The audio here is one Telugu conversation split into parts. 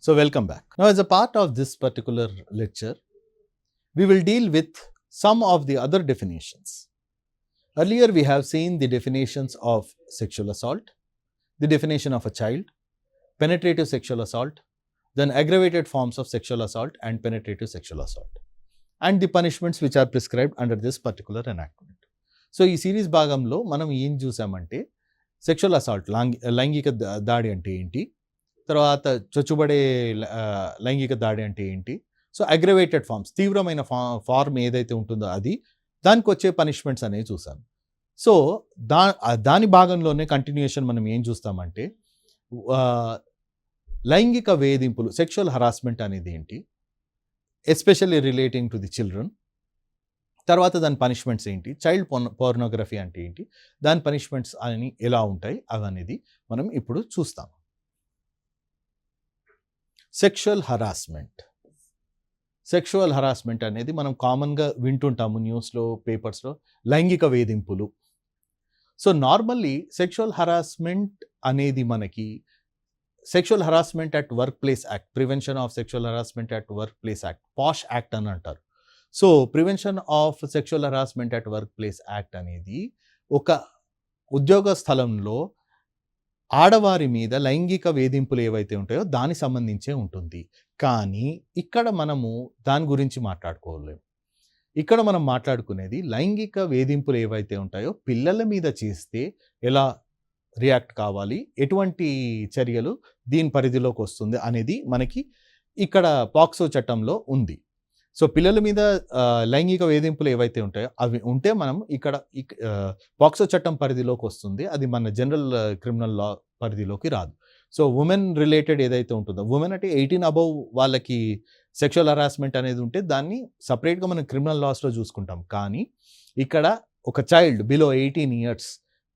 So welcome back. Now as a part of this particular lecture, we will deal with some of the other definitions. Earlier we have seen the definitions of sexual assault, the definition of a child, penetrative sexual assault, then aggravated forms of sexual assault and penetrative sexual assault, and the punishments which are prescribed under this particular enactment. So ఈ సిరీస్ భాగంలో మనం ఏం చూసామంటే సెక్షువల్ అసాల్ట్ లైంగిక దాడి అంటే ఏంటి, తర్వాత చొచ్చుబడే లైంగిక దాడి అంటే ఏంటి, సో అగ్రవేటెడ్ ఫార్మ్స్ తీవ్రమైన ఫార్మ్ ఏదైతే ఉంటుందో అది, దానికి వచ్చే పనిష్మెంట్స్ అనేవి చూసాం. సో దాని భాగంలోనే కంటిన్యూషన్ మనం ఏం చూస్తామంటే లైంగిక వేధింపులు సెక్షువల్ హరాస్మెంట్ అనేది ఏంటి, especially relating to the children, తర్వాత దాని పనిష్మెంట్స్ ఏంటి, చైల్డ్ పోర్నోగ్రఫీ అంటే ఏంటి, దాని పనిష్మెంట్స్ అని ఎలా ఉంటాయి అవనేది మనం ఇప్పుడు చూస్తాం. సెక్షువల్ హరాస్మెంట్ అనేది మనం కామన్గా వింటుంటాము న్యూస్లో, పేపర్స్లో, లైంగిక వేధింపులు. సో నార్మల్లీ సెక్షువల్ హరాస్మెంట్ అనేది మనకి sexual harassment at work place act, prevention of sexual harassment at work place act, posh act అని అంటారు. So prevention of sexual harassment at work place act అనేది ఒక ఉద్యోగ స్థలంలో ఆడవారి మీద లైంగిక వేధింపులు ఏవైతే ఉంటాయో దానికి సంబంధించే ఉంటుంది. కానీ ఇక్కడ మనము దాని గురించి మాట్లాడుకోలేము. ఇక్కడ మనం మాట్లాడుకునేది లైంగిక వేధింపులు ఏవైతే ఉంటాయో పిల్లల మీద చేస్తే ఎలా రియాక్ట్ కావాలి, ఎటువంటి చర్యలు దీని పరిధిలోకి వస్తుంది అనేది మనకి ఇక్కడ పాక్సో చట్టంలో ఉంది. సో పిల్లల మీద లైంగిక వేధింపులు ఏవైతే ఉంటాయో అవి ఉంటే మనం ఇక్కడ పాక్సో చట్టం పరిధిలోకి వస్తుంది, అది మన జనరల్ క్రిమినల్ లా పరిధిలోకి రాదు. సో ఉమెన్ రిలేటెడ్ ఏదైతే ఉంటుందో, ఉమెన్ అంటే 18 అబవ్ వాళ్ళకి సెక్షువల్ హరాస్మెంట్ అనేది ఉంటే దాన్ని సపరేట్గా మనం క్రిమినల్ లాస్లో చూసుకుంటాం. కానీ ఇక్కడ ఒక చైల్డ్ బిలో 18 years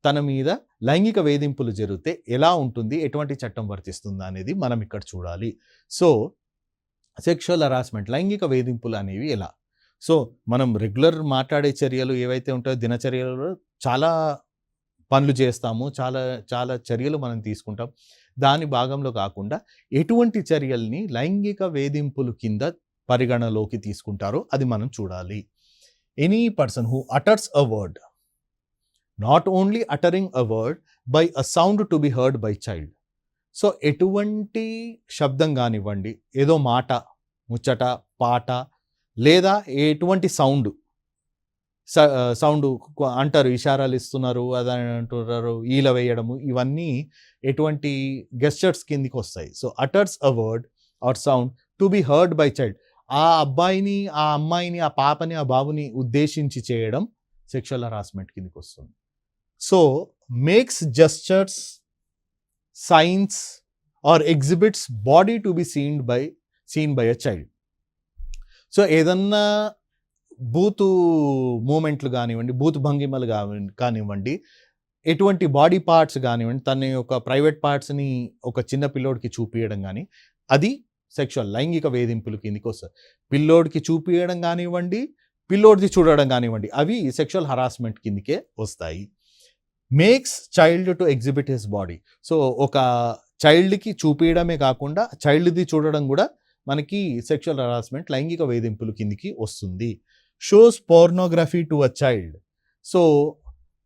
తన మీద లైంగిక వేధింపులు జరిగితే ఎలా ఉంటుంది, ఎటువంటి చట్టం వర్తిస్తుంది అనేది మనం ఇక్కడ చూడాలి. సో సెక్షువల్ హరాస్మెంట్ లైంగిక వేధింపులు అనేవి ఎలా, సో మనం రెగ్యులర్ మాట్లాడే చర్యలు ఏవైతే ఉంటాయో దినచర్యలలో చాలా పనులు చేస్తాము, చాలా చర్యలు మనం తీసుకుంటాం. దాని భాగంలో కాకుండా ఎటువంటి చర్యల్ని లైంగిక వేధింపులు కింద పరిగణలోకి తీసుకుంటారో అది మనం చూడాలి. Any person who utters a word, not only uttering a word, by a sound to be heard by child. So ఎటువంటి శబ్దం కానివ్వండి, ఏదో మాట, ముచ్చట, పాట, లేదా ఎటువంటి సౌండ్ అంటారు, ఇషారాలు ఇస్తున్నారు, అదని అంటున్నారు, ఈల వేయడము, ఇవన్నీ ఎటువంటి గెస్చర్స్ కిందికి వస్తాయి. So utters a word or sound to be heard by child, ఆ అబ్బాయిని, ఆ అమ్మాయిని, ఆ పాపని, ఆ బాబుని ఉద్దేశించి చేయడం సెక్షువల్ హరాస్మెంట్ కిందికి వస్తుంది. So makes gestures, signs or exhibits body to be seen by a child. So ఏదన్నా బూతు మూమెంట్లు కానివ్వండి, బూతు భంగిమలు కానివ్వండి, ఎటువంటి బాడీ పార్ట్స్ కానివ్వండి, తన యొక్క ప్రైవేట్ పార్ట్స్ని ఒక చిన్న పిల్లోడికి చూపించడం కానీ, అది సెక్షువల్ లైంగిక వేధింపులు కిందికి వస్తుంది. పిల్లోడికి చూపించడం కానివ్వండి, పిల్లోడిది చూడడం కానివ్వండి, అవి సెక్షువల్ హరాస్మెంట్ కిందికే వస్తాయి. Makes child to exhibit his body, so ఒక చైల్డ్కి చూపించడమే కాకుండా చైల్డ్ది చూడడం కూడా మనకి సెక్షువల్ హరాస్మెంట్ లైంగిక వేధింపులు కిందికి వస్తుంది. Shows pornography to a child, so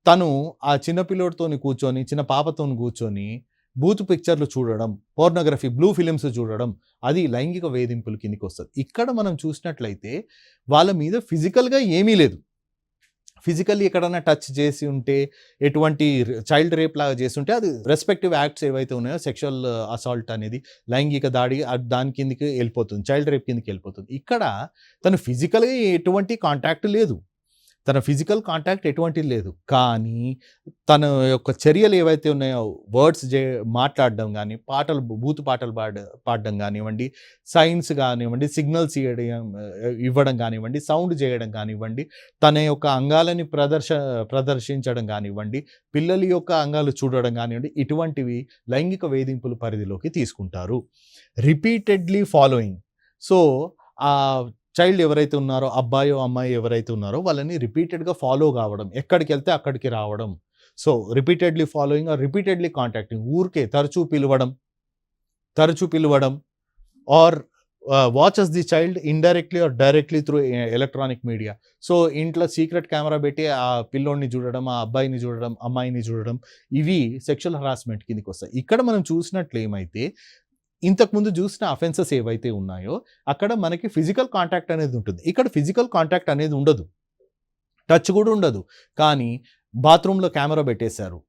తను ఆ చిన్నపిల్లోడితో కూర్చొని, చిన్న పాపతో కూర్చొని బూత్ పిక్చర్లు చూడడం, పోర్నోగ్రఫీ, బ్లూ ఫిలిమ్స్ చూడడం, అది లైంగిక వేధింపులు కిందికి వస్తుంది. ఇక్కడ మనం చూసినట్లయితే వాళ్ళ మీద ఫిజికల్గా ఏమీ లేదు, ఫిజికల్లీ ఎక్కడన్నా టచ్ చేసి ఉంటే, ఎటువంటి చైల్డ్ రేప్ లాగా చేసి ఉంటే అది రెస్పెక్టివ్ యాక్ట్స్ ఏవైతే ఉన్నాయో సెక్షువల్ అసాల్ట్ అనేది లైంగిక దాడి దాని కిందికి వెళ్ళిపోతుంది, చైల్డ్ రేప్ కిందికి వెళ్ళిపోతుంది. ఇక్కడ తను ఫిజికల్గా ఎటువంటి కాంటాక్ట్ లేదు, తన ఫిజికల్ కాంటాక్ట్ ఎటువంటిది లేదు, కానీ తన యొక్క చర్యలు ఏవైతే ఉన్నాయో వర్డ్స్ మాట్లాడడం కానీ, బూతు పాటలు పాడడం కానివ్వండి, సైన్స్ కానివ్వండి, సిగ్నల్స్ ఇవ్వడం కానివ్వండి, సౌండ్ చేయడం కానివ్వండి, తన యొక్క అంగాలని ప్రదర్శించడం కానివ్వండి, పిల్లల యొక్క అంగాలు చూడడం కానివ్వండి, ఇటువంటివి లైంగిక వేధింపుల పరిధిలోకి తీసుకుంటారు. రిపీటెడ్లీ ఫాలోయింగ్, సో ఆ చైల్డ్ ఎవరైతే ఉన్నారో, అబ్బాయో అమ్మాయి ఎవరైతే ఉన్నారో వాళ్ళని రిపీటెడ్గా ఫాలో కావడం, ఎక్కడికి వెళ్తే అక్కడికి రావడం. So repeatedly following or repeatedly contacting, ఊరికే తరచూ పిలవడం, or watches the child indirectly or directly through electronic media. So ఇంట్లో సీక్రెట్ కెమెరా పెట్టి ఆ పిల్లోడిని చూడడం, ఆ అబ్బాయిని చూడడం, అమ్మాయిని చూడడం, ఇవి సెక్షువల్ హరాస్మెంట్ కిందకి వస్తాయి. ఇక్కడ మనం చూసినట్లు ఏమైతే ఇంతకుముందు చూసిన అఫెన్సెస్ ఏవైతే ఉన్నాయో అక్కడ మనకి ఫిజికల్ కాంటాక్ట్ అనేది ఉంటుంది. ఇక్కడ ఫిజికల్ కాంటాక్ట్ అనేది ఉండదు, టచ్ కూడా ఉండదు. కానీ బాత్రూంలో కెమెరా పెట్టేశారు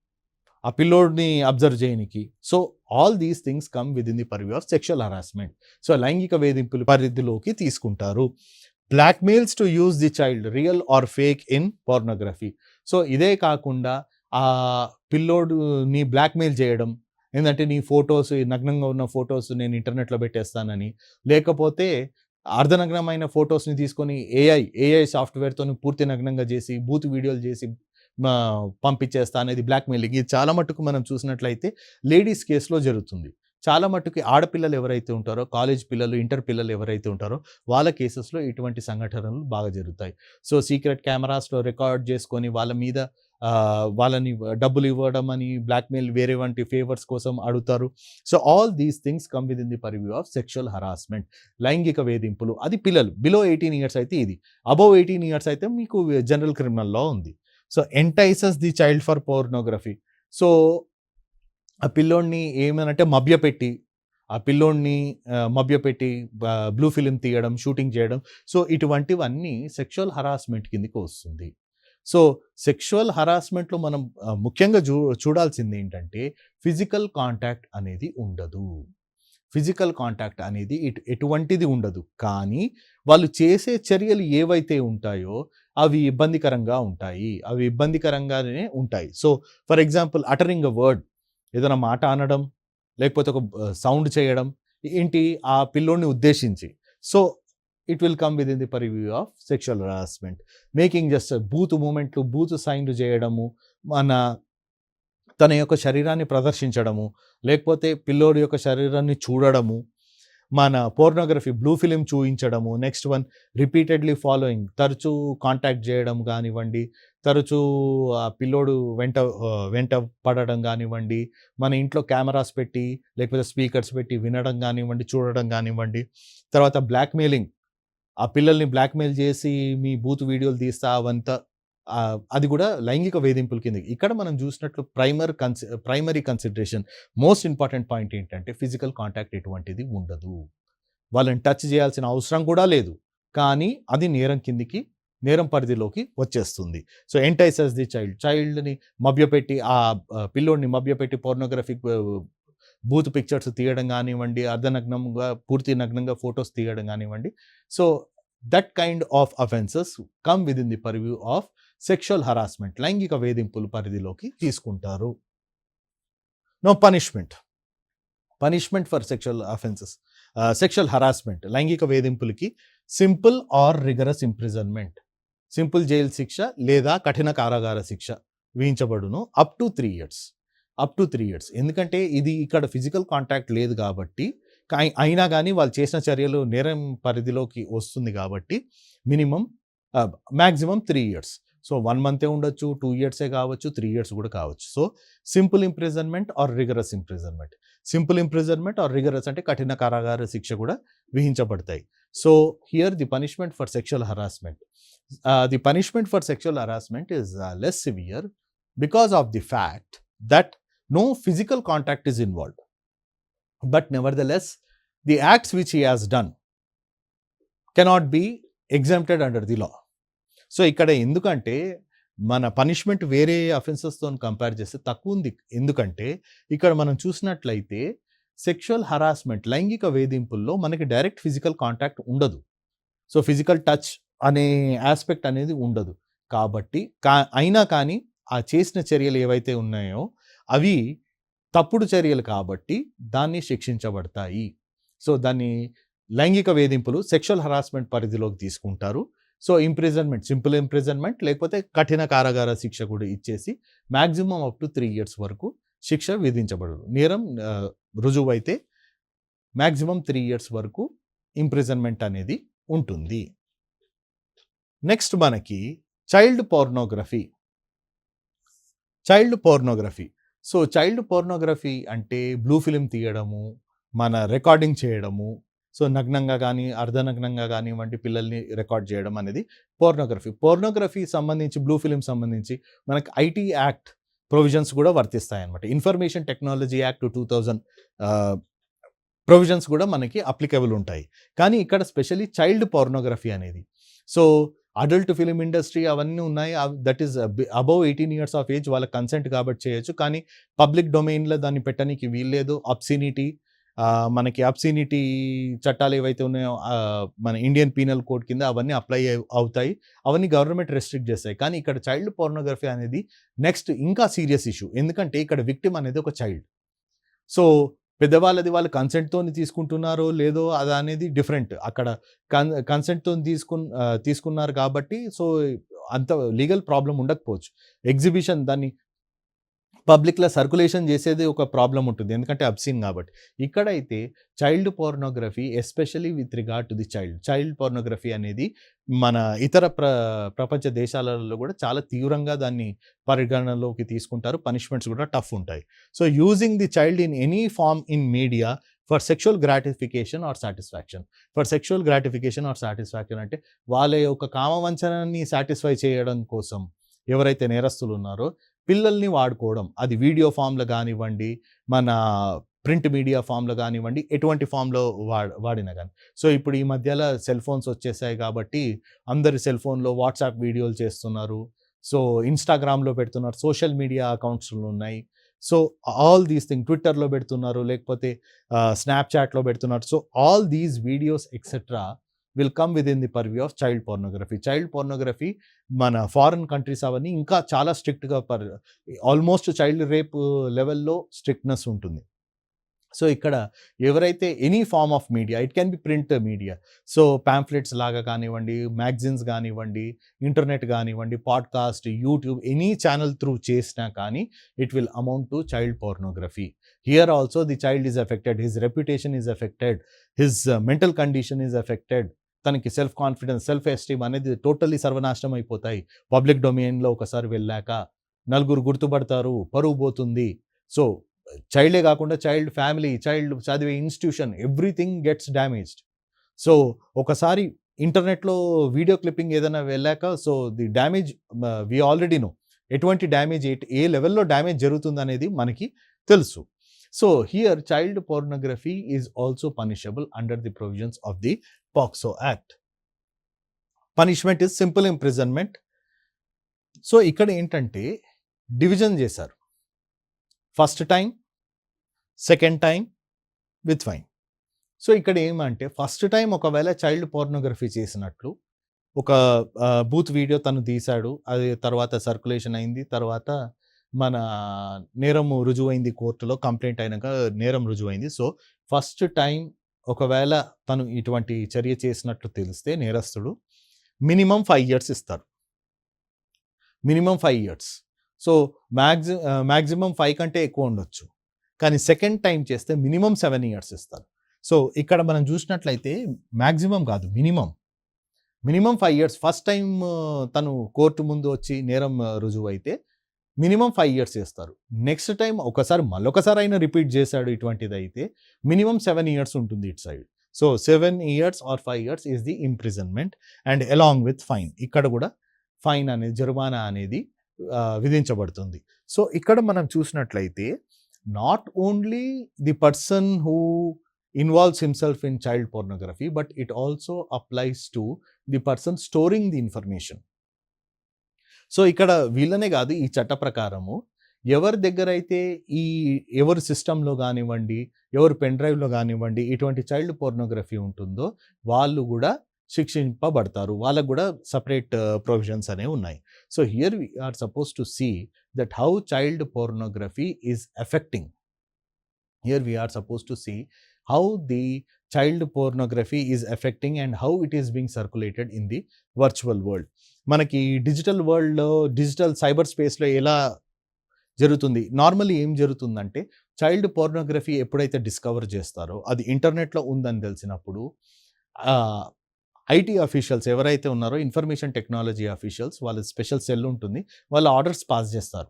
ఆ పిల్లోడిని అబ్జర్వ్ చేయనికి. So all these things come with in the purview of sexual harassment. So లైంగిక వేధింపుల పరిధిలోకి తీసుకుంటారు. Blackmails to use the child real or fake in pornography. So ఇదే కాకుండా ఆ పిల్లోడుని బ్లాక్మెయిల్ చేయడం, ఏంటంటే నీ ఫొటోస్, నగ్నంగా ఉన్న ఫొటోస్ నేను ఇంటర్నెట్లో పెట్టేస్తానని, లేకపోతే అర్ధనగ్నమైన ఫొటోస్ని తీసుకొని ఏఐ సాఫ్ట్వేర్తో పూర్తి నగ్నంగా చేసి బూత్ వీడియోలు చేసి పంపించేస్తా అనేది బ్లాక్మెయిలింగ్. ఇది చాలా మట్టుకు మనం చూసినట్లయితే లేడీస్ కేసులో జరుగుతుంది. చాలా మట్టుకు ఆడపిల్లలు ఎవరైతే ఉంటారో, కాలేజ్ పిల్లలు, ఇంటర్ పిల్లలు ఎవరైతే ఉంటారో వాళ్ళ కేసెస్లో ఇటువంటి సంఘటనలు బాగా జరుగుతాయి. సో సీక్రెట్ కెమెరాస్లో రికార్డ్ చేసుకొని వాళ్ళ మీద వాళ్ళని డబ్బులు ఇవ్వడం అని బ్లాక్మెయిల్, వేరే వంటి ఫేవర్స్ కోసం అడుగుతారు. So all these things come with in the purview of sexual harassment. లైంగిక వేధింపులు అది పిల్లలు బిలో 18 ఇయర్స్ అయితే ఇది, అబోవ్ 18 ఇయర్స్ అయితే మీకు జనరల్ క్రిమినల్ లా ఉంది. So entices the child for pornography. So ఆ పిల్లోడిని ఏమనంటే మభ్యపెట్టి, ఆ పిల్లోడిని మభ్యపెట్టి బ్లూ ఫిలిం తీయడం, షూటింగ్ చేయడం. సో ఇటువంటివన్నీ సెక్షువల్ హరాస్మెంట్ కిందకి వస్తుంది. సో సెక్షువల్ హరాస్మెంట్లో మనం ముఖ్యంగా చూడాల్సింది ఏంటంటే ఫిజికల్ కాంటాక్ట్ అనేది ఉండదు. ఫిజికల్ కాంటాక్ట్ అనేది ఎటువంటిది ఉండదు. కానీ వాళ్ళు చేసే చర్యలు ఏవైతే ఉంటాయో అవి ఇబ్బందికరంగా ఉంటాయి. అవి ఇబ్బందికరంగానే ఉంటాయి. So for example uttering a word, ఏదైనా మాట అనడం, లేకపోతే ఒక సౌండ్ చేయడం, ఏంటి ఆ పిల్లోడిని ఉద్దేశించి. So it will come with in the purview of sexual harassment. Making just booth మూమెంట్లు, బూత్ సైన్లు చేయడము, తన యొక్క శరీరాన్ని ప్రదర్శించడము, లేకపోతే పిల్లోడి యొక్క శరీరాన్ని చూడడము, మన పోర్నోగ్రఫీ బ్లూ ఫిలిం చూయించడము. నెక్స్ట్ వన్ రిపీటెడ్లీ ఫాలోయింగ్, తరచూ కాంటాక్ట్ చేయడం కానివ్వండి, తరచూ ఆ పిల్లోడు వెంట పడడం కానివ్వండి, మన ఇంట్లో కెమెరాస్ పెట్టి లేకపోతే స్పీకర్స్ పెట్టి వినడం కానివ్వండి, చూడడం కానివ్వండి. తర్వాత బ్లాక్మెయిలింగ్, ఆ పిల్లల్ని బ్లాక్మెయిల్ చేసి మీ బూత్ వీడియోలు తీస్తా అవంతా, అది కూడా లైంగిక వేధింపుల కింద. ఇక్కడ మనం చూసినట్లు primary consideration, most important point ఏంటంటే ఫిజికల్ కాంటాక్ట్ ఎటువంటిది ఉండదు. వాళ్ళని టచ్ చేయాల్సిన అవసరం కూడా లేదు. కానీ అది నేరం పరిధిలోకి వచ్చేస్తుంది. సో ఎంటైసెస్ ది చైల్డ్ని మభ్యపెట్టి, ఆ పిల్లోడిని మభ్యపెట్టి పోర్నోగ్రఫిక్ బూత్ పిక్చర్స్ తీయడం కానివ్వండి, అర్ధనగ్నంగా పూర్తి నగ్నంగా ఫొటోస్ తీయడం కానివ్వండి. So that kind of offences come with in the purview of sexual harassment. లైంగిక వేధింపులు పరిధిలోకి తీసుకుంటారు. No punishment for sexual offences, sexual harassment, లైంగిక వేధింపులకి simple or rigorous imprisonment, simple jail శిక్ష లేదా కఠిన కారాగార శిక్ష విధించబడును అప్ టు 3 ఇయర్స్. ఎందుకంటే ఇది ఇక్కడ ఫిజికల్ కాంటాక్ట్ లేదు కాబట్టి, అయినా కానీ వాళ్ళు చేసిన చర్యలు నేరం పరిధిలోకి వస్తుంది కాబట్టి మ్యాక్సిమం 3 ఇయర్స్. సో 1 మంతే ఉండొచ్చు, 2 ఇయర్సే కావచ్చు, 3 ఇయర్స్ కూడా కావచ్చు. So simple imprisonment or rigorous imprisonment. Simple imprisonment or rigorous అంటే కఠిన కారాగార శిక్ష కూడా విధించబడతాయి. So here the punishment for sexual harassment, the punishment for sexual harassment is less severe because of the fact that no physical contact is involved, but nevertheless the acts which he has done cannot be exempted under the law. So ఇక్కడ ఎందుకంటే మన పనిష్మెంట్ వేరే అఫెన్సెస్తో కంపేర్ చేస్తే తక్కువ ఉంది. ఎందుకంటే ఇక్కడ మనం చూసినట్లయితే సెక్షువల్ హరాస్మెంట్, లైంగిక వేధింపుల్లో మనకి డైరెక్ట్ ఫిజికల్ కాంటాక్ట్ ఉండదు. సో ఫిజికల్ టచ్ అనే ఆస్పెక్ట్ అనేది ఉండదు. కాబట్టి అయినా కానీ ఆ చేసిన చర్యలు ఏవైతే ఉన్నాయో అవి తప్పుడు చర్యలు కాబట్టి దాన్ని శిక్షించబడతాయి. సో దాన్ని లైంగిక వేధింపులు సెక్షువల్ హరాస్మెంట్ పరిధిలోకి తీసుకుంటారు. సో ఇంప్రిజన్మెంట్, సింపుల్ ఇంప్రిజన్మెంట్ లేకపోతే కఠిన కారాగార శిక్ష కూడా ఇచ్చేసి మ్యాక్సిమం అప్ టు 3 ఇయర్స్ వరకు శిక్ష విధించబడదు. నేరం రుజువు అయితే మ్యాక్సిమం 3 ఇయర్స్ వరకు ఇంప్రిజన్మెంట్ అనేది ఉంటుంది. నెక్స్ట్ మనకి child pornography. So child pornography అంటే బ్లూ ఫిలిం తీయడము, మన రికార్డింగ్ చేయడము, సో నగ్నంగా కానీ అర్ధనగ్నంగా కానివ్వండి పిల్లల్ని రికార్డ్ చేయడం అనేది పోర్నోగ్రఫీ సంబంధించి బ్లూ ఫిలిం సంబంధించి మనకి ఐటీ యాక్ట్ ప్రొవిజన్స్ కూడా వర్తిస్తాయి అనమాట. ఇన్ఫర్మేషన్ టెక్నాలజీ యాక్ట్ 2000 ప్రొవిజన్స్ కూడా మనకి అప్లికబుల్ ఉంటాయి. కానీ ఇక్కడ స్పెషల్లీ చైల్డ్ పోర్నోగ్రఫీ అనేది, సో అడల్ట్ ఫిలిం ఇండస్ట్రీ అవన్నీ ఉన్నాయి. That is above 18 years of age వాళ్ళ కన్సెంట్ కాబట్టి చేయొచ్చు. కానీ పబ్లిక్ డొమైన్లో దాన్ని పెట్టడానికి వీల్లేదు. మనకి అబ్సినిటీ చట్టాలు ఏవైతే ఉన్నాయో మన ఇండియన్ పీనల్ కోడ్ కింద అవన్నీ అప్లై అవుతాయి. అవన్నీ గవర్నమెంట్ రెస్ట్రిక్ట్ చేస్తాయి. కానీ ఇక్కడ చైల్డ్ పోర్నోగ్రఫీ అనేది నెక్స్ట్ ఇంకా సీరియస్ ఇష్యూ. ఎందుకంటే ఇక్కడ విక్టిమ్ అనేది ఒక చైల్డ్. సో పెద్దవాళ్ళది వాళ్ళు కన్సెంట్తో తీసుకుంటున్నారో లేదో అది అనేది డిఫరెంట్. అక్కడ కన్సెంట్తో తీసుకున్నారు కాబట్టి సో అంత లీగల్ ప్రాబ్లం ఉండకపోవచ్చు. ఎగ్జిబిషన్ దాన్ని పబ్లిక్లో సర్క్యులేషన్ చేసేది ఒక ప్రాబ్లం ఉంటుంది, ఎందుకంటే అబ్సీన్ కాబట్టి. ఇక్కడైతే child pornography especially with regard to the child pornography అనేది మన ఇతర ప్రపంచ దేశాలలో కూడా చాలా తీవ్రంగా దాన్ని పరిగణనలోకి తీసుకుంటారు. పనిష్మెంట్స్ కూడా టఫ్ ఉంటాయి. So using the child in any form in media for sexual gratification or satisfaction అంటే వాళ్ళ యొక్క కామవంచనాన్ని సాటిస్ఫై చేయడం కోసం ఎవరైతే నేరస్తులు ఉన్నారో పిల్లల్ని వాడుకోవడం, అది వీడియో ఫామ్లో కానివ్వండి, మన ప్రింట్ మీడియా ఫామ్లో కానివ్వండి, ఎటువంటి ఫామ్లో వాడినా కానీ. సో ఇప్పుడు ఈ మధ్యలో సెల్ ఫోన్స్ వచ్చేసాయి కాబట్టి అందరి సెల్ ఫోన్లో వాట్సాప్ వీడియోలు చేస్తున్నారు. సో ఇన్స్టాగ్రామ్లో పెడుతున్నారు, సోషల్ మీడియా అకౌంట్స్లు ఉన్నాయి. సో ఆల్ దీస్ థింగ్ ట్విట్టర్లో పెడుతున్నారు, లేకపోతే స్నాప్చాట్లో పెడుతున్నారు. So all these videos etcetera will come with in the purview of child pornography. మన ఫారిన్ కంట్రీస్ అవన్నీ ఇంకా చాలా స్ట్రిక్ట్గా ఆల్మోస్ట్ చైల్డ్ రేప్ లెవెల్లో స్ట్రిక్ట్నెస్ ఉంటుంది. సో ఇక్కడ ఎవరైతే any form of media, it can be print media, so pamphlets లాగా కానివ్వండి, మ్యాగజైన్స్ కానివ్వండి, ఇంటర్నెట్ కానివ్వండి, podcast, youtube, any channel through చేసినా కానీ it will amount to child pornography. Here also the child is affected, his reputation is affected, his mental condition is affected. తనకి సెల్ఫ్ కాన్ఫిడెన్స్, సెల్ఫ్ ఎస్టీమ్ అనేది టోటల్లీ సర్వనాశనం అయిపోతాయి. పబ్లిక్ డొమైన్లో ఒకసారి వెళ్ళాక నలుగురు గుర్తుపడతారు, పరువు పోతుంది. సో చైల్డే కాకుండా చైల్డ్ ఫ్యామిలీ, చైల్డ్ చదివే institution, everything gets damaged. So ఒకసారి ఇంటర్నెట్లో వీడియో క్లిప్పింగ్ ఏదైనా వెళ్ళాక so the damage we already know, ఎటువంటి డ్యామేజ్ ఏ లెవెల్లో డ్యామేజ్ జరుగుతుంది అనేది మనకి తెలుసు. So here child pornography is also punishable under the provisions of the POCSO act. Punishment is simple imprisonment. So ఇక్కడ ఏంటంటే డివిజన్ చేశారు, first time, second time with fine. So ఇక్కడ ఏమంటే ఫస్ట్ టైం ఒకవేళ చైల్డ్ పోర్నోగ్రఫీ చేసినట్లు ఒక బూత్ వీడియో తను తీశాడు, అది తర్వాత సర్క్యులేషన్ అయింది, తర్వాత మన నేరం రుజువైంది, కోర్టులో కంప్లైంట్ అయినాక నేరం రుజువైంది. సో ఫస్ట్ టైం ఒకవేళ తను ఇటువంటి చర్య చేసినట్లు తెలిస్తే నేరస్తుడు మినిమం 5 years ఇస్తారు, మినిమం 5 years. సో మ్యాక్సిమం 5 కంటే ఎక్కువ ఉండొచ్చు, కానీ సెకండ్ టైం చేస్తే మినిమం 7 years ఇస్తారు. సో ఇక్కడ మనం చూసినట్లయితే మ్యాక్సిమం కాదు, మినిమం 5 years. ఫస్ట్ టైం తను కోర్టు ముందు వచ్చి నేరం రుజువు అయితే మినిమం 5 years చేస్తారు. నెక్స్ట్ టైం మళ్ళొకసారి అయినా రిపీట్ చేశాడు ఇటువంటిది అయితే మినిమం 7 years ఉంటుంది ఇటు side. So 7 years or 5 years is the imprisonment and along with fine. ఇక్కడ కూడా ఫైన్ అనేది, జరిమానా అనేది విధించబడుతుంది. సో ఇక్కడ మనం చూసినట్లయితే not only the person who involves himself in child pornography, but it also applies to the person storing the information. So ఇక్కడ వీళ్ళనే కాదు, ఈ చట్ట ప్రకారము ఎవరి దగ్గర అయితే ఎవరి సిస్టంలో కానివ్వండి, ఎవరి పెన్ డ్రైవ్లో కానివ్వండి ఇటువంటి చైల్డ్ పోర్నోగ్రఫీ ఉంటుందో వాళ్ళు కూడా శిక్షింపబడతారు. వాళ్ళకు కూడా సపరేట్ ప్రొవిజన్స్ అనేవి ఉన్నాయి. So here we are suppose to see that how child pornography is affecting. Here we are suppose to see how the child pornography is affecting and how it is being circulated in the virtual world. మనకి డిజిటల్ వరల్డ్లో, డిజిటల్ సైబర్ స్పేస్లో ఎలా జరుగుతుంది, నార్మల్లీ ఏం జరుగుతుందంటే చైల్డ్ పోర్నోగ్రఫీ ఎప్పుడైతే డిస్కవర్ చేస్తారో అది ఇంటర్నెట్లో ఉందని తెలిసినప్పుడు ఐటీ అఫీషియల్స్ ఎవరైతే ఉన్నారో, ఇన్ఫర్మేషన్ టెక్నాలజీ అఫీషియల్స్, వాళ్ళ స్పెషల్ సెల్ ఉంటుంది, వాళ్ళు ఆర్డర్స్ పాస్ చేస్తారు.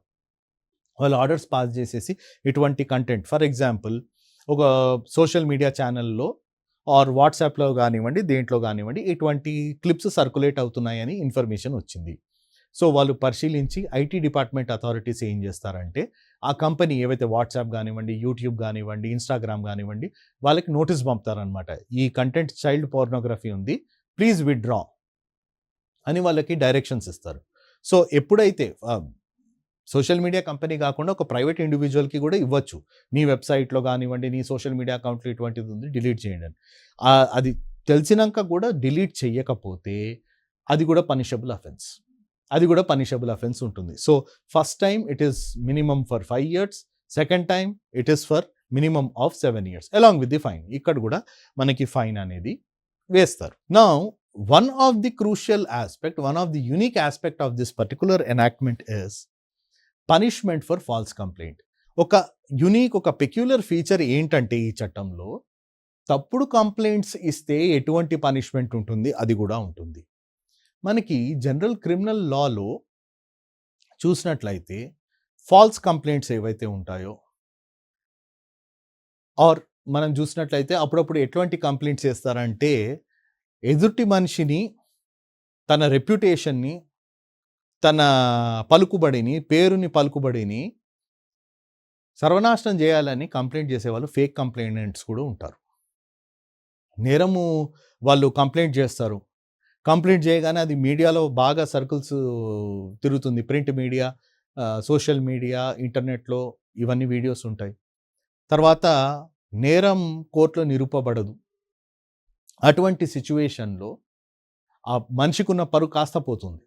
వాళ్ళు ఆర్డర్స్ పాస్ చేసేసి ఇటువంటి కంటెంట్, ఫర్ ఎగ్జాంపుల్ ఒక సోషల్ మీడియా ఛానల్లో ఆర్ వాట్సాప్లో కానివ్వండి, దేంట్లో కానివ్వండి, ఇటువంటి క్లిప్స్ సర్క్యులేట్ అవుతున్నాయని ఇన్ఫర్మేషన్ వచ్చింది. సో వాళ్ళు పరిశీలించి ఐటీ డిపార్ట్మెంట్ అథారిటీస్ ఏం చేస్తారంటే, ఆ కంపెనీ ఏవైతే వాట్సాప్ కానివ్వండి, యూట్యూబ్ కానివ్వండి, ఇన్స్టాగ్రామ్ కానివ్వండి, వాళ్ళకి నోటీస్ పంపుతారనమాట. ఈ కంటెంట్ చైల్డ్ పోర్నోగ్రఫీ ఉంది, ప్లీజ్ విత్‌డ్రా అని వాళ్ళకి డైరెక్షన్స్ ఇస్తారు. సో ఎప్పుడైతే సోషల్ మీడియా కంపెనీ కాకుండా ఒక ప్రైవేట్ ఇండివిజువల్‌కి కూడా ఇవ్వచ్చు. నీ వెబ్‌సైట్‌లో కానివ్వండి, నీ సోషల్ మీడియా అకౌంట్‌లో ఇటువంటిది ఉంది, డిలీట్ చేయండి అని. అది తెలిసినంక కూడా డిలీట్ చెయ్యకపోతే అది కూడా పనిషబుల్ అఫెన్స్. అది కూడా పనిషబుల్ అఫెన్స్ ఉంటుంది. So first time it is minimum for 5 years, second time it is for minimum of 7 years along with the fine. ఇక్కడ కూడా మనకి ఫైన్ అనేది వేస్తారు. Now one of the crucial aspect, one of the unique aspect of this particular enactment is punishment for false complaint. ఒక యూనిక్, ఒక పెక్యులర్ ఫీచర్ ఏంటంటే ఈ చట్టంలో, తప్పుడు కంప్లెయింట్స్ ఇస్తే ఎటువంటి పనిష్మెంట్ ఉంటుంది అది కూడా ఉంటుంది. మనకి జనరల్ క్రిమినల్ లాలో చూసినట్లయితే ఫాల్స్ కంప్లెయింట్స్ ఏవైతే ఉంటాయో, ఆర్ మనం చూసినట్లయితే అప్పుడప్పుడు ఎటువంటి కంప్లెయింట్స్ చేస్తారంటే, ఎదుటి మనిషిని, తన రెప్యుటేషన్ని, తన పలుకుబడిని, పేరుని, పలుకుబడిని సర్వనాశనం చేయాలని కంప్లెయింట్ చేసేవాళ్ళు ఫేక్ కంప్లైనెంట్స్ కూడా ఉంటారు. నేరము వాళ్ళు కంప్లెయింట్ చేస్తారు. కంప్లెయింట్ చేయగానే అది మీడియాలో బాగా సర్కిల్స్ తిరుగుతుంది. ప్రింట్ మీడియా, సోషల్ మీడియా, ఇంటర్నెట్‌లో ఇవన్నీ వీడియోస్ ఉంటాయి. తర్వాత నేరం కోర్టులో నిరూపబడదు. అటువంటి సిట్యుయేషన్‌లో ఆ మనిషికున్న పరువు కాస్త పోతుంది.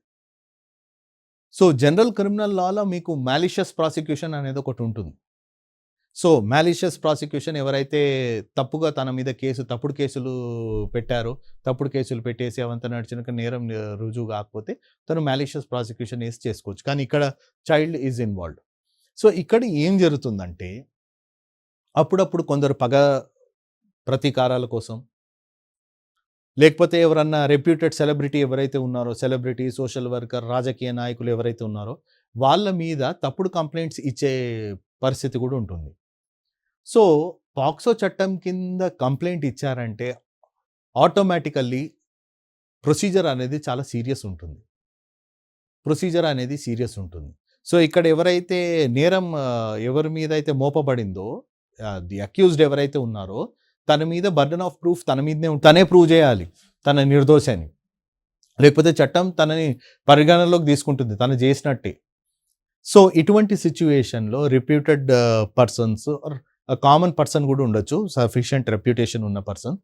సో జనరల్ క్రిమినల్ లాలో మీకు మాలిషియస్ ప్రాసిక్యూషన్ అనేది ఒకటి ఉంటుంది. సో మాలిషియస్ ప్రాసిక్యూషన్, ఎవరైతే తప్పుగా తన మీద తప్పుడు కేసులు పెట్టారో, తప్పుడు కేసులు పెట్టేసి అవంతా నడిచినాక నేరం రుజువు కాకపోతే తను మాలిషియస్ ప్రాసిక్యూషన్ చేసుకోవచ్చు. కానీ ఇక్కడ చైల్డ్ ఈజ్ ఇన్వాల్వ్డ్. సో ఇక్కడ ఏం జరుగుతుందంటే, అప్పుడప్పుడు కొందరు పగ ప్రతీకారాల కోసం, లేకపోతే ఎవరన్నా రెప్యూటెడ్ సెలబ్రిటీ ఎవరైతే ఉన్నారో, సెలబ్రిటీ, సోషల్ వర్కర్, రాజకీయ నాయకులు ఎవరైతే ఉన్నారో, వాళ్ళ మీద తప్పుడు కంప్లెయింట్స్ ఇచ్చే పరిస్థితి కూడా ఉంటుంది. సో పాక్సో చట్టం కింద కంప్లెయింట్ ఇచ్చారంటే ఆటోమేటికల్లీ ప్రొసీజర్ అనేది చాలా సీరియస్ ఉంటుంది. ప్రొసీజర్ అనేది సీరియస్ ఉంటుంది. సో ఇక్కడ ఎవరైతే నేరం ఎవరి మీద అయితే మోపబడిందో, ది అక్యూజ్డ్ ఎవరైతే ఉన్నారో, తన మీద బర్డెన్ ఆఫ్ ప్రూఫ్ తన మీదనే తనే ప్రూవ్ చేయాలి తన నిర్దోషి అని. లేకపోతే చట్టం తనని పరిగణనలోకి తీసుకుంటుంది తను చేసినట్టే. సో ఇటువంటి సిచ్యువేషన్‌లో reputed persons or common person కూడా ఉండొచ్చు, సఫిషియంట్ రెప్యుటేషన్ ఉన్న పర్సన్.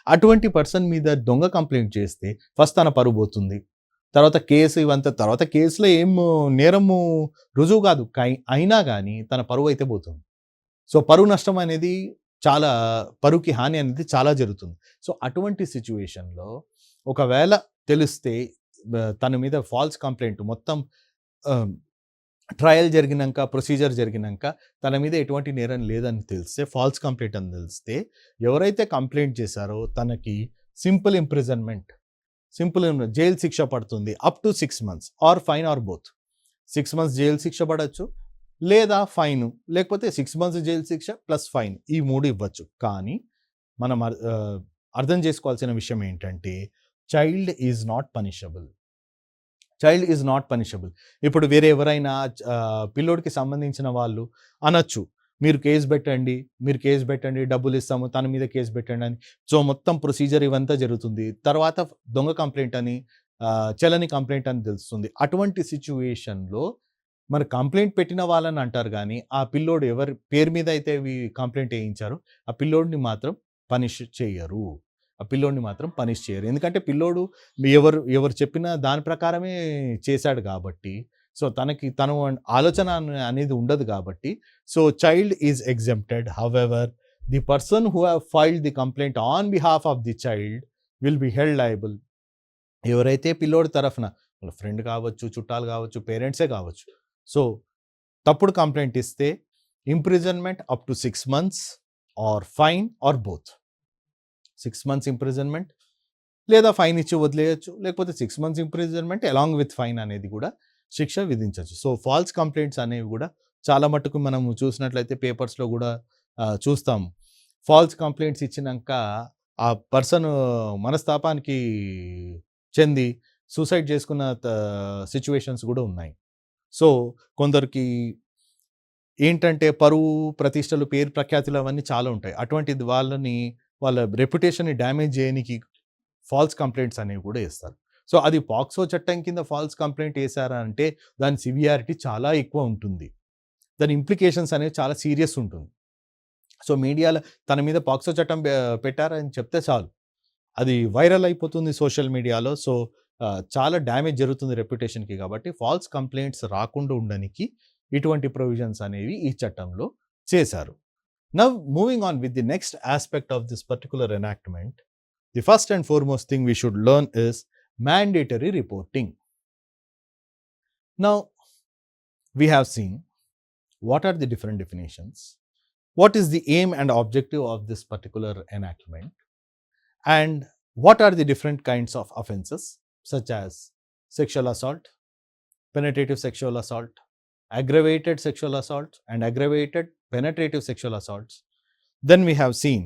అటువంటి పర్సన్ మీద దొంగ కంప్లెయింట్ చేస్తే ఫస్ట్ తన పరువు పోతుంది. తర్వాత కేసు ఇవంతా, తర్వాత కేసులో ఏం నేరము రుజువు కాదు, అయినా కానీ తన పరువు అయితే పోతుంది. సో పరువు నష్టం అనేది చాలా, పరువుకి హాని అనేది చాలా జరుగుతుంది. సో అటువంటి సిచ్యువేషన్‌లో ఒకవేళ తెలిస్తే తన మీద ఫాల్స్ కంప్లెయింట్ మొత్తం ట్రయల్ జరిగినాక, ప్రొసీజర్ జరిగినాక తన మీద ఎటువంటి నేరం లేదని తెలిస్తే, ఫాల్స్ కంప్లెయింట్ అని తెలిస్తే, ఎవరైతే కంప్లెయింట్ చేశారో తనకి సింపుల్ ఇంప్రిజన్మెంట్, జైలు శిక్ష పడుతుంది up to 6 months or fine or both. 6 months jail శిక్ష పడవచ్చు, లేదా ఫైను, లేకపోతే 6 months జైలు శిక్ష ప్లస్ ఫైన్, ఈ 3 ఇవ్వచ్చు. కానీ మనం అర్థం చేసుకోవాల్సిన విషయం ఏంటంటే, child is not punishable. Child is not punishable. ఇప్పుడు వేరే ఎవరైనా పిల్లోడికి సంబంధించిన వాళ్ళు అనొచ్చు, మీరు కేసు పెట్టండి, డబ్బులు ఇస్తాము, తన మీద కేసు పెట్టండి అని. సో మొత్తం ప్రొసీజర్ ఇవంతా జరుగుతుంది. తర్వాత దొంగ కంప్లెయింట్ అని, చెల్లని కంప్లెయింట్ అని తెలుస్తుంది. అటువంటి సిచ్యువేషన్‌లో మరి కంప్లెయింట్ పెట్టిన వాళ్ళని అంటారు కానీ, ఆ పిల్లోడు ఎవరి పేరు మీద అయితే కంప్లెయింట్ వేయించారో ఆ పిల్లోడిని మాత్రం పనిష్ చేయరు. ఎందుకంటే పిల్లోడు ఎవరు చెప్పిన దాని ప్రకారమే చేశాడు కాబట్టి, సో తను ఆలోచన అనేది ఉండదు కాబట్టి, so child is exempted. However the person who have filed the complaint on behalf of the child will be held liable. ఎవరైతే పిల్లోడి తరఫున, వాళ్ళ ఫ్రెండ్ కావచ్చు, చుట్టాలు కావచ్చు, పేరెంట్సే కావచ్చు, సో తప్పుడు కంప్లెయింట్ ఇస్తే imprisonment up to 6 months or fine or both. 6 months imprisonment, లేదా ఫైన్ ఇచ్చి వదిలేయచ్చు, లేకపోతే 6 months imprisonment along with fine అనేది కూడా శిక్ష విధించవచ్చు. సో ఫాల్స్ కంప్లెయింట్స్ అనేవి కూడా చాలా మటుకు మనము చూసినట్లయితే పేపర్స్లో కూడా చూస్తాము. ఫాల్స్ కంప్లెయింట్స్ ఇచ్చినాక ఆ పర్సన్ మనస్తాపానికి చెంది సూసైడ్ చేసుకున్న సిచ్యువేషన్స్ కూడా ఉన్నాయి. సో కొందరికి ఏంటంటే పరువు, ప్రతిష్టలు, పేరు ప్రఖ్యాతులు అవన్నీ చాలా ఉంటాయి. అటువంటిది వాళ్ళ రెప్యుటేషన్‌ని డ్యామేజ్ చేయనీకి ఫాల్స్ కంప్లెయింట్స్ అనేవి కూడా ఏస్తారు. సో అది పాక్సో చట్టం కింద ఫాల్స్ కంప్లెయింట్ ఏసారా అంటే దాని సివియారిటీ చాలా ఎక్కువ ఉంటుంది. దాని ఇంప్లికేషన్స్ అనేవి చాలా సీరియస్ ఉంటుంది. సో మీడియాలో తన మీద పాక్సో చట్టం పెట్టారని చెప్తే చాలు. అది వైరల్ అయిపోతుంది సోషల్ మీడియాలో. సో చాలా డ్యామేజ్ జరుగుతుంది రెప్యుటేషన్‌కి. కాబట్టి ఫాల్స్ కంప్లెయింట్స్ రాకుండా ఉండనికి ఇటువంటి ప్రొవిజన్స్ అనేవి ఈ చట్టంలో చేశారు. Now moving on with the next aspect of this particular enactment, the first and foremost thing we should learn is mandatory reporting. Now, we have seen what are the different definitions, what is the aim and objective of this particular enactment, and what are the different kinds of offenses such as sexual assault, penetrative sexual assault, aggravated sexual assault, and aggravated penetrative sexual assaults. Then we have seen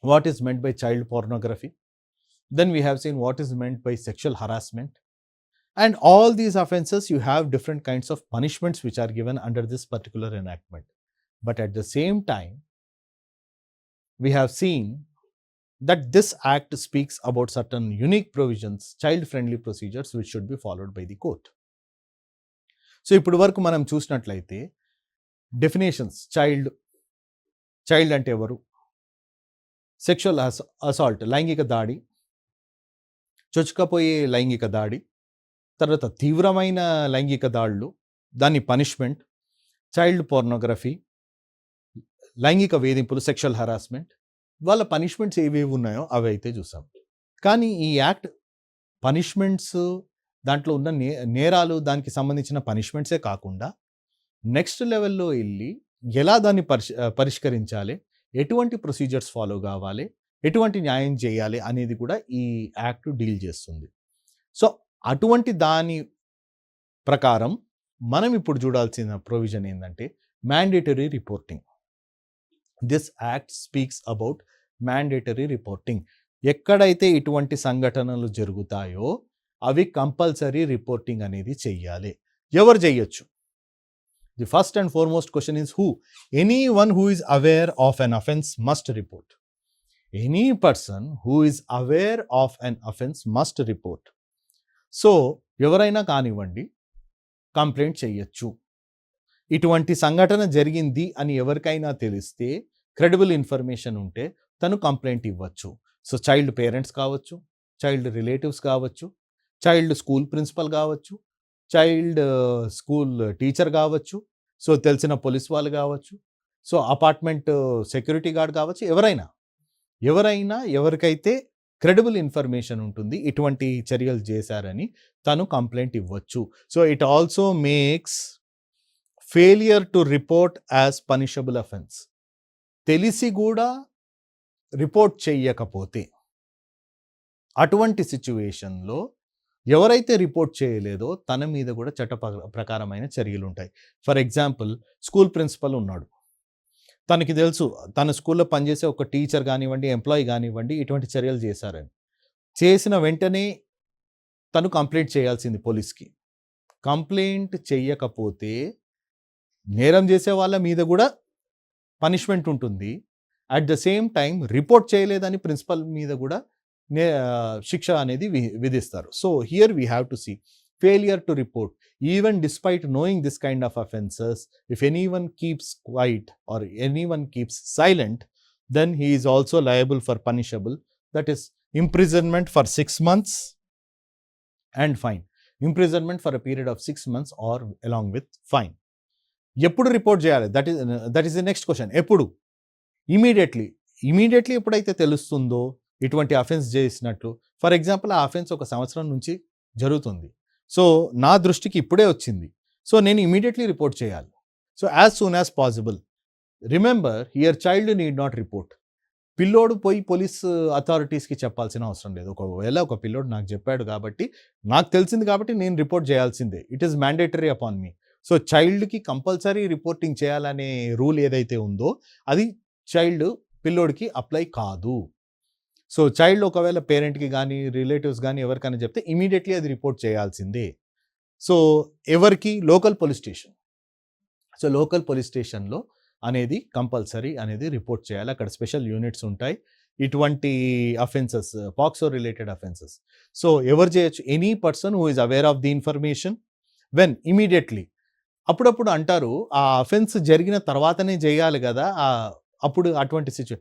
what is meant by child pornography. Then we have seen what is meant by sexual harassment. And all these offenses, you have different kinds of punishments which are given under this particular enactment. But at the same time, we have seen that this act speaks about certain unique provisions, child-friendly procedures which should be followed by the court. So, ఇప్పుడు వరకు మనం చూసినట్లయితే డెఫినేషన్స్ చైల్డ్ అంటే ఎవరు, సెక్షువల్ అసాల్ట్ లైంగిక దాడి, చొచ్చుకపోయే లైంగిక దాడి, తర్వాత తీవ్రమైన లైంగిక దాడులు, దాని పనిష్మెంట్, చైల్డ్ పోర్నోగ్రఫీ, లైంగిక వేధింపులు, సెక్షువల్ హరాస్మెంట్, వాళ్ళ పనిష్మెంట్స్ ఏవేవి ఉన్నాయో అవి అయితే చూసాం. కానీ ఈ యాక్ట్ పనిష్మెంట్స్, దాంట్లో ఉన్న నేరాలు, దానికి సంబంధించిన పనిష్మెంట్సే కాకుండా నెక్స్ట్ లెవెల్లో వెళ్ళి ఎలా దాన్ని పరిష్కరించాలి, ఎటువంటి ప్రొసీజర్స్ ఫాలో కావాలి, ఎటువంటి న్యాయం చేయాలి అనేది కూడా ఈ యాక్ట్ డీల్ చేస్తుంది. సో అటువంటి దాని ప్రకారం మనం ఇప్పుడు చూడాల్సిన ప్రొవిజన్ ఏంటంటే mandatory reporting. This act speaks about mandatory reporting. ఎక్కడైతే ఇటువంటి సంఘటనలు జరుగుతాయో అవి కంపల్సరీ రిపోర్టింగ్ అనేది చెయ్యాలి. ఎవరు చేయొచ్చు? The first and foremost question is who? Anyone who is aware of an offence must report. Any person who is aware of an offense must report. So ఎవరైనా కానివ్వండి కంప్లైంట్ చేయొచ్చు. ఇటువంటి సంఘటన జరిగింది అని ఎవరికైనా తెలిస్తే, క్రెడిబుల్ ఇన్ఫర్మేషన్ ఉంటే తను కంప్లైంట్ ఇవ్వచ్చు. సో చైల్డ్ పేరెంట్స్ కావచ్చు, చైల్డ్ రిలేటివ్స్ కావచ్చు, చైల్డ్ స్కూల్ ప్రిన్సిపల్ కావచ్చు, చైల్డ్ స్కూల్ టీచర్ కావచ్చు, సో తెలిసిన పోలీస్ వాళ్ళు కావచ్చు, సో అపార్ట్మెంట్ సెక్యూరిటీ గార్డ్ కావచ్చు, ఎవరికైతే క్రెడిబుల్ ఇన్ఫర్మేషన్ ఉంటుంది ఇటువంటి చర్యలు చేశారని తను కంప్లైంట్ ఇవ్వచ్చు. So it also makes failure to report as punishable offence. తెలిసి కూడా రిపోర్ట్ చెయ్యకపోతే అటువంటి సిచ్యువేషన్లో ఎవరైతే రిపోర్ట్ చేయలేదో తన మీద కూడా చట్ట ప్రకారమైన చర్యలు ఉంటాయి. ఫర్ ఎగ్జాంపుల్, స్కూల్ ప్రిన్సిపల్ ఉన్నాడు, తనకి తెలుసు తన స్కూల్లో పనిచేసే ఒక టీచర్ కానివ్వండి, ఎంప్లాయీ కానివ్వండి ఇటువంటి చర్యలు చేశారని. చేసిన వెంటనే తను కంప్లైంట్ చేయాల్సింది పోలీస్కి. కంప్లైంట్ చెయ్యకపోతే నేరం చేసే వాళ్ళ మీద కూడా పనిష్మెంట్ ఉంటుంది. At the same time report చేయలేదని ప్రిన్సిపల్ మీద కూడా శిక్ష అనేది విధిస్తారు. So here we have to see failure to report. Even despite knowing this kind of offenses, if anyone keeps quiet or anyone keeps silent, then he is also liable for punishable, that is imprisonment for 6 months and fine. Imprisonment for a period of 6 months or along with fine. ఎప్పుడు రిపోర్ట్ చేయాలి? That is the next question. ఎప్పుడు? ఇమీడియట్లీ ఎప్పుడైతే తెలుస్తుందో ఇటువంటి అఫెన్స్ చేసినట్లు. ఫర్ ఎగ్జాంపుల్, ఆ అఫెన్స్ 1 సంవత్సరం నుంచి జరుగుతుంది. సో నా దృష్టికి ఇప్పుడే వచ్చింది, సో నేను ఇమీడియట్లీ రిపోర్ట్ చేయాలి. So as soon as possible. Remember here child need not report. పిల్లోడు పోయి పోలీస్ అథారిటీస్కి చెప్పాల్సిన అవసరం లేదు. ఒకవేళ ఒక పిల్లోడు నాకు చెప్పాడు కాబట్టి, నాకు తెలిసింది కాబట్టి నేను రిపోర్ట్ చేయాల్సిందే. It is mandatory upon me. So చైల్డ్కి కంపల్సరీ రిపోర్టింగ్ చేయాలనే రూల్ ఏదైతే ఉందో అది పిల్లోడికి అప్లై కాదు. సో చైల్డ్ ఒకవేళ పేరెంట్కి కానీ రిలేటివ్స్ కానీ ఎవరికైనా చెప్తే ఇమీడియట్లీ అది రిపోర్ట్ చేయాల్సిందే. సో ఎవరికి? Local police station. So local police స్టేషన్లో అనేది కంపల్సరీ అనేది రిపోర్ట్ చేయాలి. అక్కడ స్పెషల్ యూనిట్స్ ఉంటాయి ఇటువంటి offences, POCSO related offences. So ఎవరు చేయొచ్చు? Any person who is aware of the information when immediately. అప్పుడప్పుడు అంటారు ఆ అఫెన్స్ జరిగిన తర్వాతనే చేయాలి కదా, అప్పుడు అటువంటి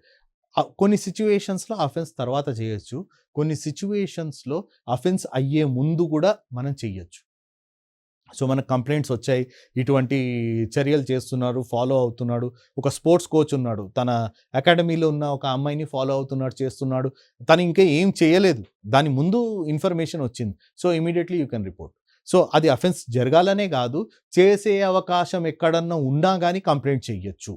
కొన్ని సిచ్యువేషన్స్లో అఫెన్స్ తర్వాత చేయొచ్చు, కొన్ని సిచ్యువేషన్స్లో అఫెన్స్ అయ్యే ముందు కూడా మనం చెయ్యొచ్చు. సో మనకు కంప్లైంట్స్ వచ్చాయి, ఇటువంటి చర్యలు చేస్తున్నారు, ఫాలో అవుతున్నాడు. ఒక స్పోర్ట్స్ కోచ్ ఉన్నాడు, తన అకాడమీలో ఉన్న ఒక అమ్మాయిని ఫాలో అవుతున్నాడు, చేస్తున్నాడు, తను ఇంకా ఏం చేయలేదు, దాని ముందు ఇన్ఫర్మేషన్ వచ్చింది. So immediately you can report. So అది అఫెన్స్ జరగాలనే కాదు, చేసే అవకాశం ఎక్కడన్నా ఉన్నా కానీ కంప్లైంట్ చేయొచ్చు.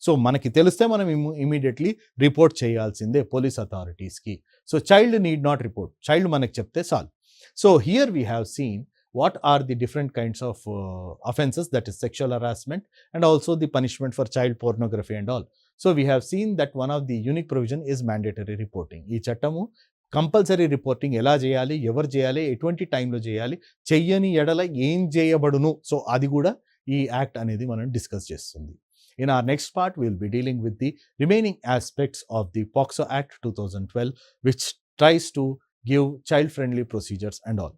సో మనకి తెలిస్తే మనం ఇమీడియట్లీ రిపోర్ట్ చేయాల్సిందే పోలీస్ అథారిటీస్కి. So child need not report, child మనకి చెప్తే చాలు. So here we have seen what are the different kinds of offenses, that is sexual harassment and also the punishment for child pornography and all. So we have seen that one of the unique provision is mandatory reporting. ఈ చట్టము కంపల్సరీ రిపోర్టింగ్ ఎలా చేయాలి, ఎవరు చేయాలి, ఎటువంటి టైంలో చేయాలి, చెయ్యని ఎడల ఏం చేయబడును, సో అది కూడా ఈ యాక్ట్ అనేది మనం డిస్కస్ చేస్తుంది. In our next part, we will be dealing with the remaining aspects of the POCSO Act 2012, which tries to give child-friendly procedures and all.